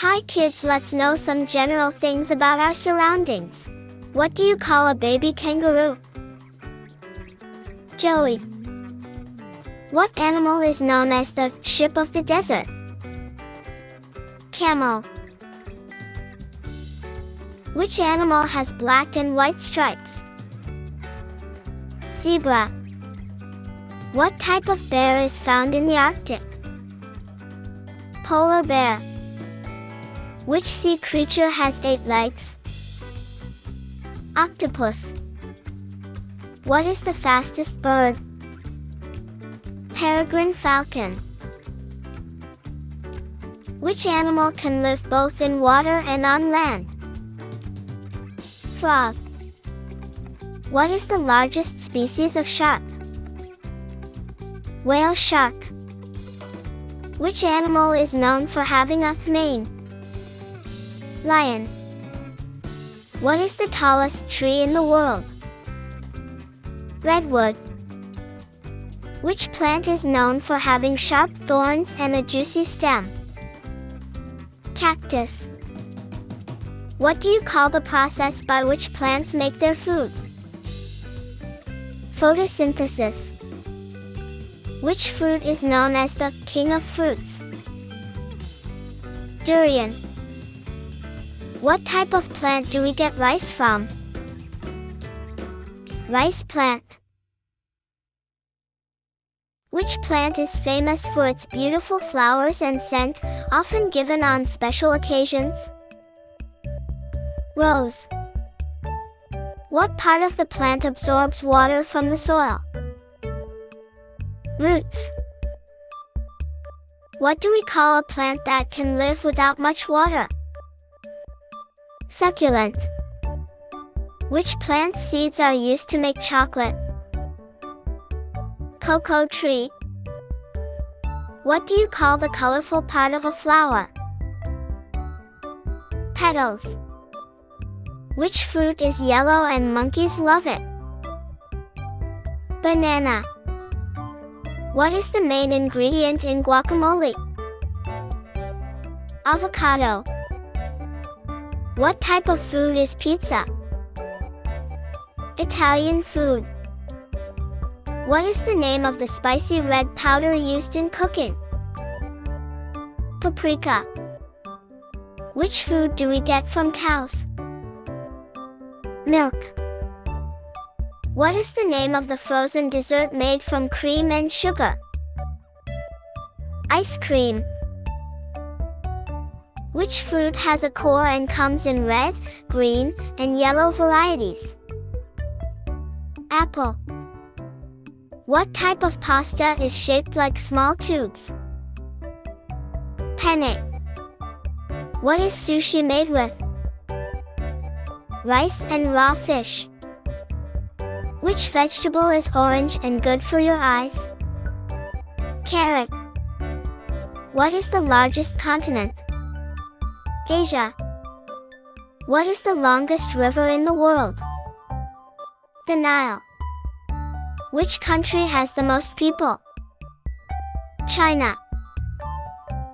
Hi kids, let's know some general things about our surroundings. What do you call a baby kangaroo? Joey. What animal is known as the ship of the desert? Camel. Which animal has black and white stripes? Zebra. What type of bear is found in the Arctic? Polar bear. Which sea creature has 8 legs? Octopus. What is the fastest bird? Peregrine falcon. Which animal can live both in water and on land? Frog. What is the largest species of shark? Whale shark. Which animal is known for having a mane? Lion. What is the tallest tree in the world? Redwood. Which plant is known for having sharp thorns and a juicy stem? Cactus. What do you call the process by which plants make their food? Photosynthesis. Which fruit is known as the king of fruits? Durian. What type of plant do we get rice from? Rice plant. Which plant is famous for its beautiful flowers and scent, often given on special occasions? Rose. What part of the plant absorbs water from the soil? Roots. What do we call a plant that can live without much water? Succulent. Which plant seeds are used to make chocolate? Cocoa tree. What do you call the colorful part of a flower? Petals. Which fruit is yellow and monkeys love it? Banana. What is the main ingredient in guacamole? Avocado. What type of food is pizza? Italian food. What is the name of the spicy red powder used in cooking? Paprika. Which food do we get from cows? Milk. What is the name of the frozen dessert made from cream and sugar? Ice cream. Which fruit has a core and comes in red, green, and yellow varieties? Apple. What type of pasta is shaped like small tubes? Penne. What is sushi made with? Rice and raw fish. Which vegetable is orange and good for your eyes? Carrot. What is the largest continent? Asia. What is the longest river in the world? The Nile. Which country has the most people? China.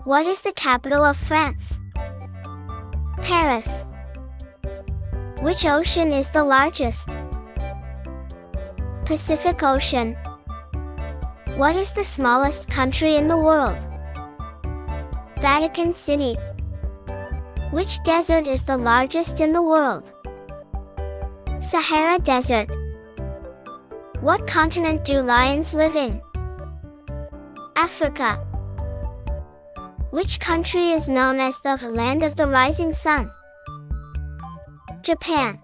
What is the capital of France? Paris. Which ocean is the largest? Pacific Ocean. What is the smallest country in the world? Vatican City. Which desert is the largest in the world? Sahara Desert. What continent do lions live in? Africa. Which country is known as the land of the rising sun? Japan.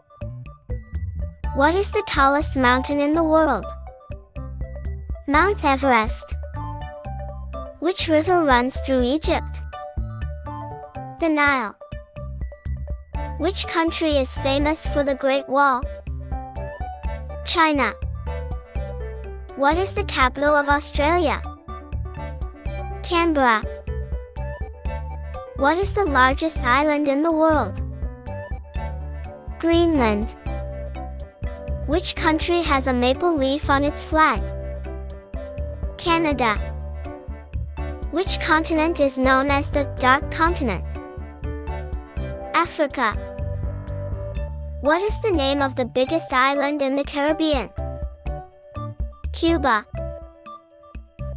What is the tallest mountain in the world? Mount Everest. Which river runs through Egypt? The Nile. Which country is famous for the Great Wall? China. What is the capital of Australia? Canberra. What is the largest island in the world? Greenland. Which country has a maple leaf on its flag? Canada. Which continent is known as the Dark Continent? Africa. What is the name of the biggest island in the Caribbean? Cuba.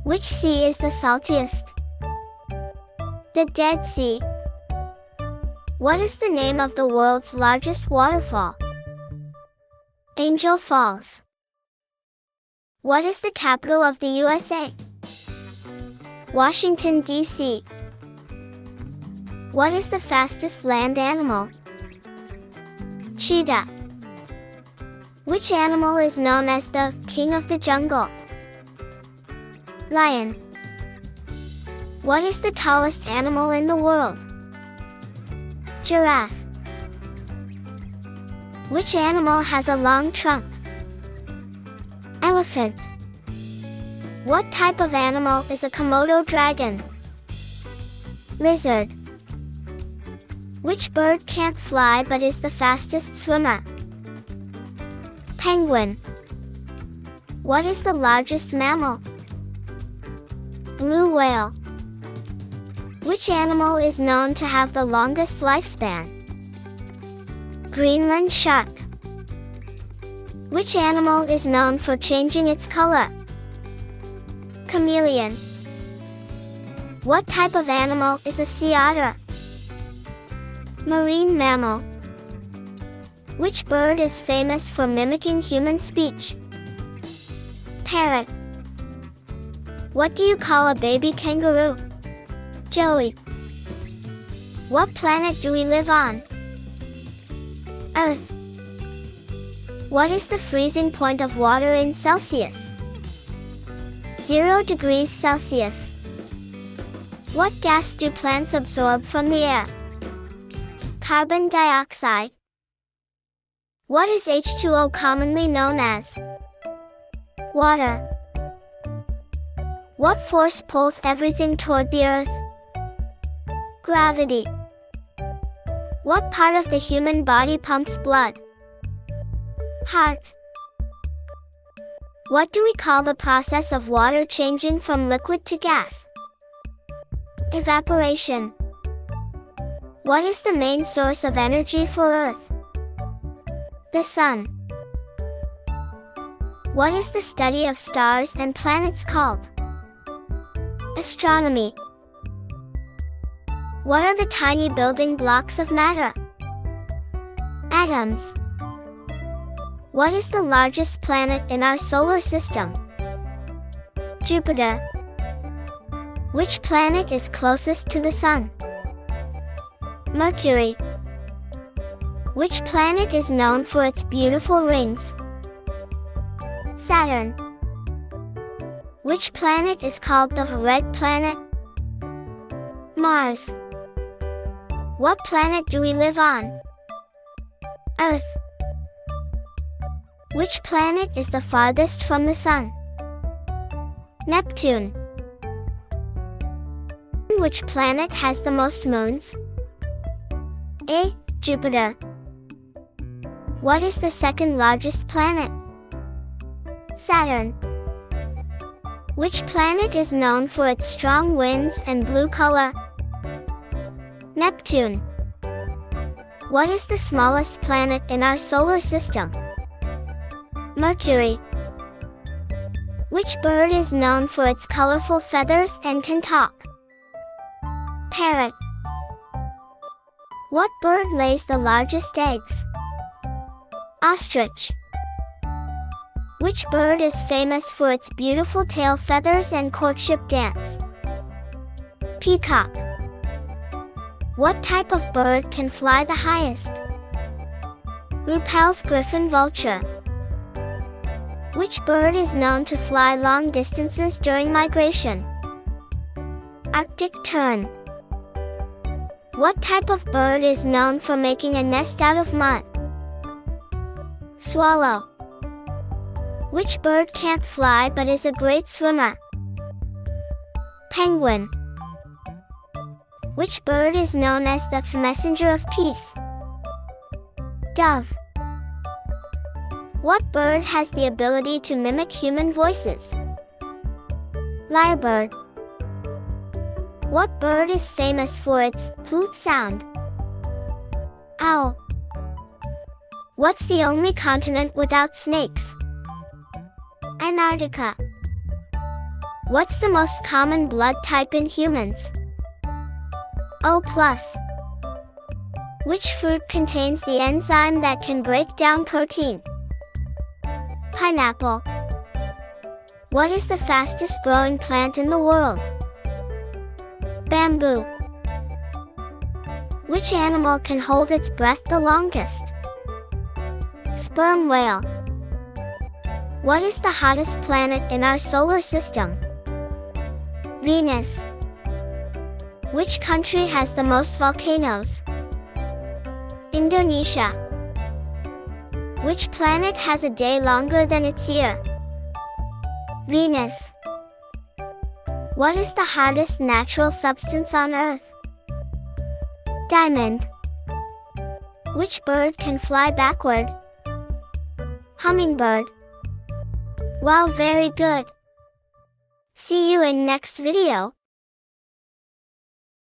Which sea is the saltiest? The Dead Sea. What is the name of the world's largest waterfall? Angel Falls. What is the capital of the USA? Washington, D.C. What is the fastest land animal? Cheetah. Which animal is known as the king of the jungle? Lion. What is the tallest animal in the world? Giraffe. Which animal has a long trunk? Elephant. What type of animal is a Komodo dragon? Lizard. Which bird can't fly but is the fastest swimmer? Penguin. What is the largest mammal? Blue whale. Which animal is known to have the longest lifespan? Greenland shark. Which animal is known for changing its color? Chameleon. What type of animal is a sea otter? Marine mammal. Which bird is famous for mimicking human speech? Parrot. What do you call a baby kangaroo? Joey. What planet do we live on? Earth. What is the freezing point of water in Celsius? 0 degrees Celsius. What gas do plants absorb from the air? Carbon dioxide. What is H2O commonly known as? Water. What force pulls everything toward the earth? Gravity. What part of the human body pumps blood? Heart. What do we call the process of water changing from liquid to gas? Evaporation. What is the main source of energy for Earth? The Sun. What is the study of stars and planets called? Astronomy. What are the tiny building blocks of matter? Atoms. What is the largest planet in our solar system? Jupiter. Which planet is closest to the Sun? Mercury. Which planet is known for its beautiful rings? Saturn. Which planet is called the red planet? Mars. What planet do we live on? Earth. Which planet is the farthest from the Sun? Neptune. Which planet has the most moons? A. Jupiter. What is the second largest planet? Saturn. Which planet is known for its strong winds and blue color? Neptune. What is the smallest planet in our solar system? Mercury. Which bird is known for its colorful feathers and can talk? Parrot. What bird lays the largest eggs? Ostrich. Which bird is famous for its beautiful tail feathers and courtship dance? Peacock. What type of bird can fly the highest? Ruppell's griffon vulture. Which bird is known to fly long distances during migration? Arctic tern. What type of bird is known for making a nest out of mud? Swallow. Which bird can't fly but is a great swimmer? Penguin. Which bird is known as the messenger of peace? Dove. What bird has the ability to mimic human voices? Lyrebird. What bird is famous for its hoot sound? Owl. What's the only continent without snakes? Antarctica. What's the most common blood type in humans? O+. Which fruit contains the enzyme that can break down protein? Pineapple. What is the fastest growing plant in the world? Bamboo. Which animal can hold its breath the longest? Sperm whale. What is the hottest planet in our solar system? Venus. Which country has the most volcanoes? Indonesia. Which planet has a day longer than its year? Venus. What is the hardest natural substance on Earth? Diamond. Which bird can fly backward? Hummingbird. Wow, very good. See you in next video.